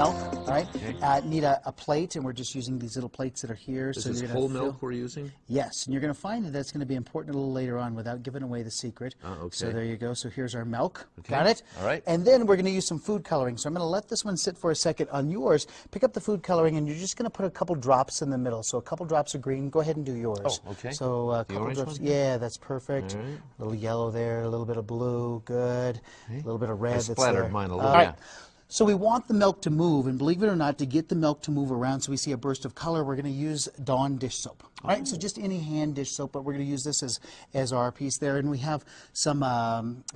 milk, all right? Okay. Need a plate, and we're just using these little plates that are here. Is so this you're whole gonna milk we're using? Yes, and you're going to find that that's going to be important a little later on without giving away the secret. Okay. So there you go. So here's our milk. Okay. Got it? All right. And then we're going to use some food coloring. So I'm going to let this one sit for a second. On yours, pick up the food coloring, and you're just going to put a couple drops in the middle. So a couple drops of green. Go ahead and do yours. Oh, okay. So a The couple orange drops. one? Yeah, that's perfect. All right. A little yellow there, a little bit of blue. Good. Okay. A little bit of red. I That's splattered there. mine a little. All right. Yeah. So we want the milk to move, and believe it or not, to get the milk to move around so we see a burst of color, we're going to use Dawn dish soap. All right, so just any hand dish soap, but we're going to use this as our piece there. And we have some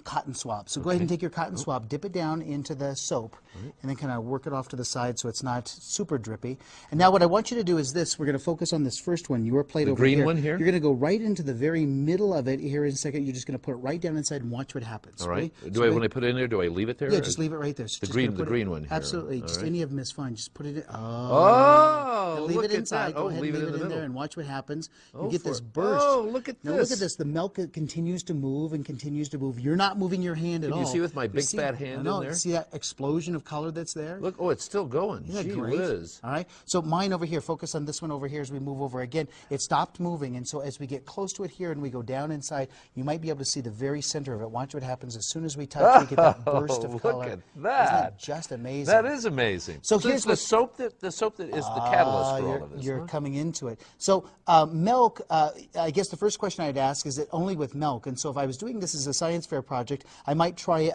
cotton swab. So go ahead and take your cotton swab, dip it down into the soap, and then kind of work it off to the side so it's not super drippy. And now what I want you to do is this. We're going to focus on this first one, your plate over here. The green one here? You're going to go right into the very middle of it here in a second. You're just going to put it right down inside and watch what happens. All right. Ready? Do I, when I put it in there, do I leave it there? Yeah, just leave it right there. So The just green, gonna put the green one here. Absolutely. All Just right. any of them is fine. Just put it in. Oh, leave look it at inside. that. Go Oh, ahead leave and it in the there middle. and watch what happens. Oh, You get this for- burst. oh, look at now this. look at this. The milk continues to move and continues to move. You're not moving your hand at all. Can you see with my You big see- fat hand no, in there? You see that explosion of color that's there? Look, oh, it's still going. Isn't that Gee great? whiz. All right. So mine over here, focus on this one over here as we move over again. It stopped moving, and so as we get close to it here and we go down inside, you might be able to see the very center of it. Watch what happens as soon as we touch. We get that burst of Look color. at that. Isn't that just amazing? That is amazing. So So here's it's the what- soap that is the catalyst for all you're, of this. You're huh? coming into it. So milk, I guess the first question I'd ask is it only with milk? And so if I was doing this as a science fair project, I might try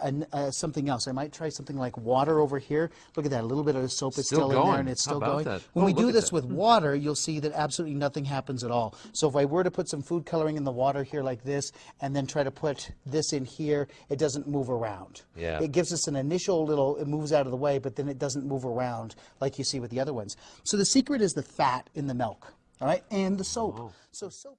something else. I might try something like water over here. Look at that, a little bit of the soap is still in there going. and it's How still about going. that? When Oh, we look do at this that. with water, you'll see that absolutely nothing happens at all. So if I were to put some food coloring in the water here like this and then try to put this in here, it doesn't move around. Yeah. It gives us an initial little, it moves out of the way, but then it doesn't move around like you see with the other ones. So the secret is the fat in the milk, all right, and the soap. Oh. So soap.